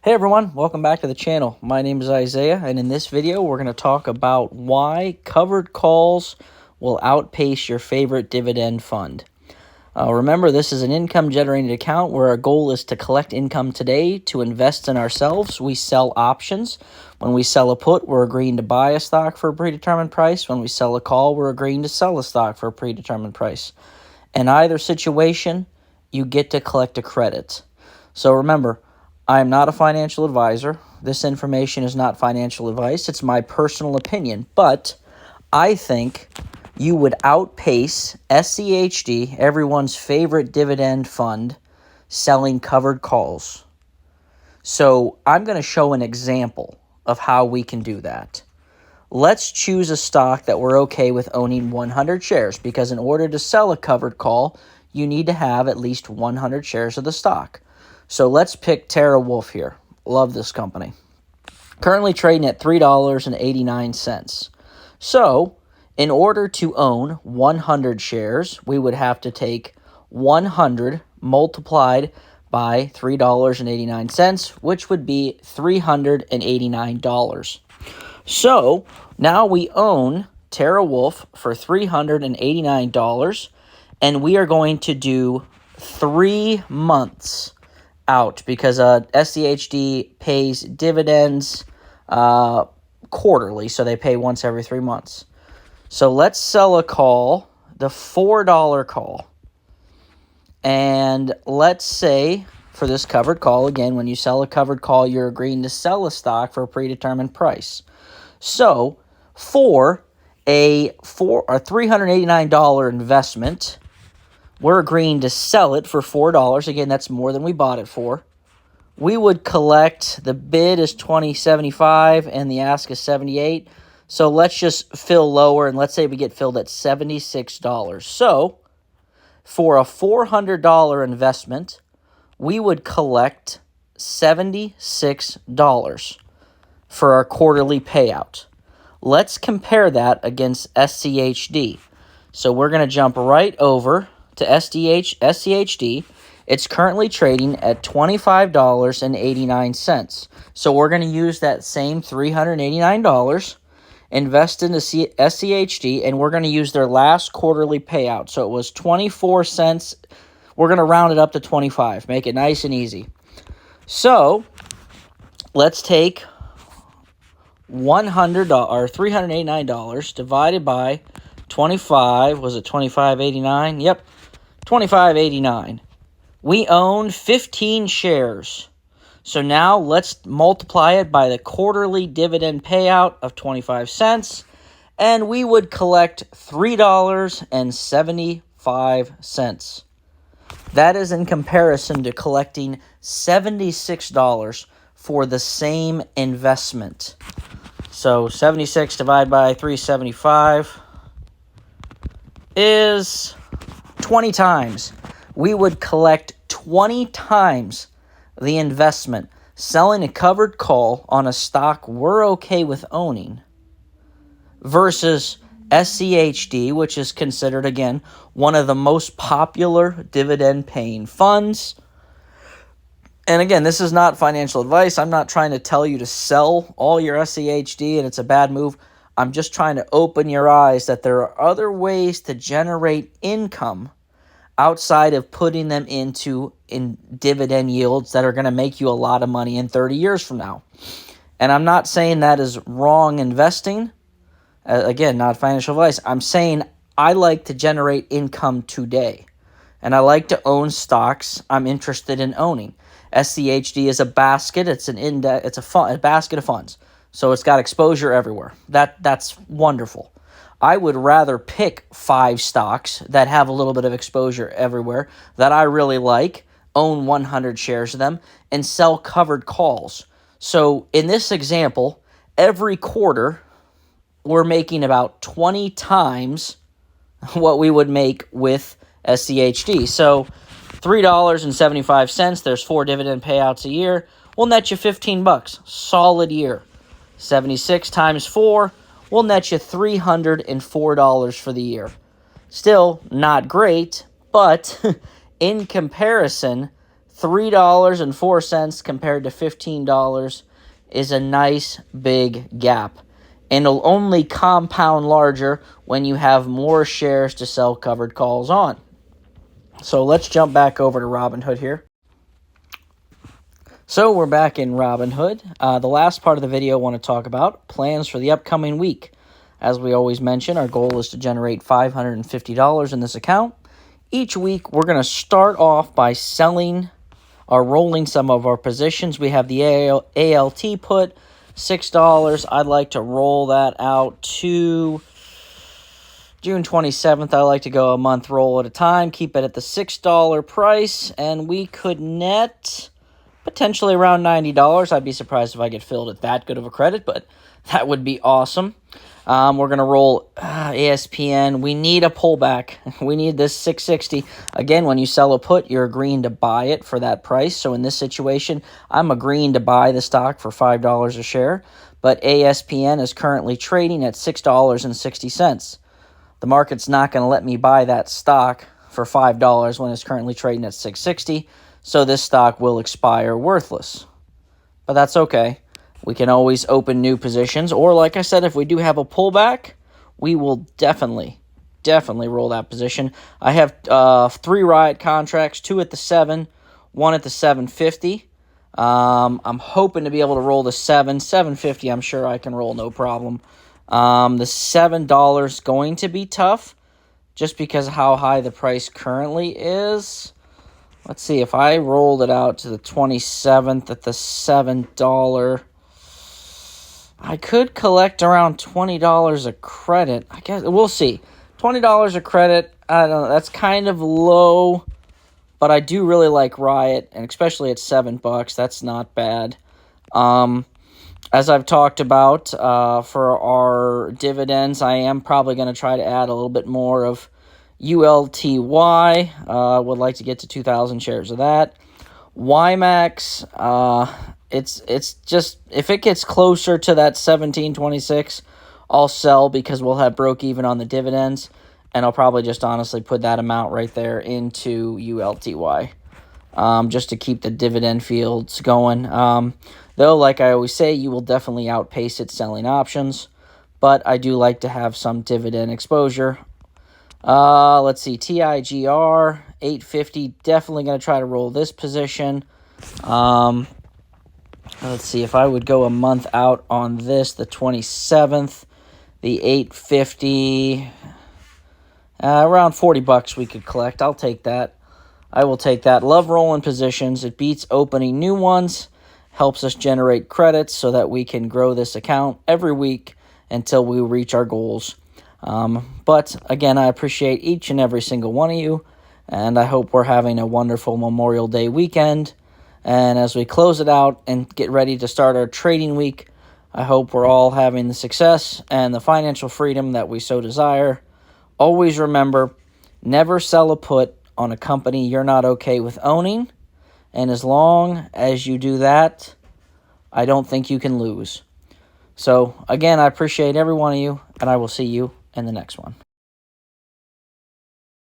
Hey everyone, welcome back to the channel. My name is Isaiah, and in this video we're going to talk about why covered calls will outpace your favorite dividend fund. Remember, this is an income-generating account where our goal is to collect income today to invest in ourselves. We sell options. When we sell a put, we're agreeing to buy a stock for a predetermined price. When we sell a call, we're agreeing to sell a stock for a predetermined price. In either situation, you get to collect a credit. So remember, I am not a financial advisor. This information is not financial advice. It's my personal opinion. But I think you would outpace SCHD, everyone's favorite dividend fund, selling covered calls. So I'm going to show an example of how we can do that. Let's choose a stock that we're okay with owning 100 shares, because in order to sell a covered call, you need to have at least 100 shares of the stock. So let's pick TeraWulf here. Love this company. Currently trading at $3.89. So in order to own 100 shares, we would have to take 100 multiplied by $3.89, which would be $389. So now we own TeraWulf for $389, and we are going to do 3 months out, because SCHD pays dividends quarterly, so they pay once every 3 months. So let's sell a call, the $4 call. And let's say for this covered call, again, when you sell a covered call, you're agreeing to sell a stock for a predetermined price. So for a $389 investment, we're agreeing to sell it for $4. Again, that's more than we bought it for. We would collect, the bid is $20.75 and the ask is $78. So let's just fill lower, and let's say we get filled at $76. So for a $400 investment, we would collect $76 for our quarterly payout. Let's compare that against SCHD. So we're going to jump right over to SCHD. It's currently trading at $25.89. So we're going to use that same $389, invest into SCHD, and we're going to use their last quarterly payout. So it was 24 cents. We're going to round it up to 25, make it nice and easy. So let's take $389 divided by 25. Was it 25.89? Yep, 25.89. We own 15 shares. So now let's multiply it by the quarterly dividend payout of 25 cents, and we would collect $3.75. That is in comparison to collecting $76 for the same investment. So 76 divided by 375 is 20 times. We would collect 20 times the investment selling a covered call on a stock we're okay with owning versus SCHD, which is considered, again, one of the most popular dividend-paying funds. And again, this is not financial advice. I'm not trying to tell you to sell all your SCHD and it's a bad move. I'm just trying to open your eyes that there are other ways to generate income outside of putting them in dividend yields that are going to make you a lot of money in 30 years from now. And I'm not saying that is wrong investing. Again, not financial advice. I'm saying I like to generate income today, and I like to own stocks I'm interested in owning. SCHD is a basket. It's an index. It's a basket of funds. So it's got exposure everywhere. That's wonderful. I would rather pick 5 stocks that have a little bit of exposure everywhere that I really like, own 100 shares of them, and sell covered calls. So in this example, every quarter, we're making about 20 times what we would make with SCHD. So $3.75, there's 4 dividend payouts a year, will net you $15. Solid year. 76 times 4 will net you $304 for the year. Still not great, but in comparison, $3.04 compared to $15 is a nice big gap. And it'll only compound larger when you have more shares to sell covered calls on. So let's jump back over to Robinhood here. So we're back in Robinhood. The last part of the video I want to talk about plans for the upcoming week. As we always mention, our goal is to generate $550 in this account. Each week, we're going to start off by selling or rolling some of our positions. We have the ALT put, $6. I'd like to roll that out to June 27th. I like to go a month roll at a time, keep it at the $6 price, and we could net potentially around $90. I'd be surprised if I get filled at that good of a credit, but that would be awesome. We're going to roll ASPN. We need a pullback. We need this 660. Again, when you sell a put, you're agreeing to buy it for that price. So in this situation, I'm agreeing to buy the stock for $5 a share. But ASPN is currently trading at $6.60. The market's not going to let me buy that stock for $5 when it's currently trading at $6.60. So this stock will expire worthless. But that's okay. We can always open new positions, or like I said, if we do have a pullback, we will definitely roll that position. I have 3 Riot contracts, 2 at the 7, 1 at the 750. I'm hoping to be able to roll the 750. I'm sure I can roll no problem. The $7 going to be tough, just because of how high the price currently is. Let's see, if I rolled it out to the 27th at the $7, I could collect around $20 a credit. I guess we'll see. $20 a credit, I don't know, that's kind of low, but I do really like Riot, and especially at $7, that's not bad. As I've talked about, for our dividends, I am probably going to try to add a little bit more of ULTY. Would like to get to 2,000 shares of that. YMAX, it's just, if it gets closer to that 17.26, I'll sell because we'll have broke even on the dividends, and I'll probably just honestly put that amount right there into ULTY, just to keep the dividend fields going. Though, like I always say, you will definitely outpace it selling options, but I do like to have some dividend exposure. Let's see, TIGR, 850, definitely going to try to roll this position. Let's see, if I would go a month out on this, the 27th, the 850, around $40 we could collect. I'll take that. I will take that. Love rolling positions. It beats opening new ones. Helps us generate credits so that we can grow this account every week until we reach our goals. But again, I appreciate each and every single one of you, and I hope we're having a wonderful Memorial Day weekend. And as we close it out and get ready to start our trading week, I hope we're all having the success and the financial freedom that we so desire. Always remember, never sell a put on a company you're not okay with owning. And as long as you do that, I don't think you can lose. So, again, I appreciate every one of you, and I will see you in the next one.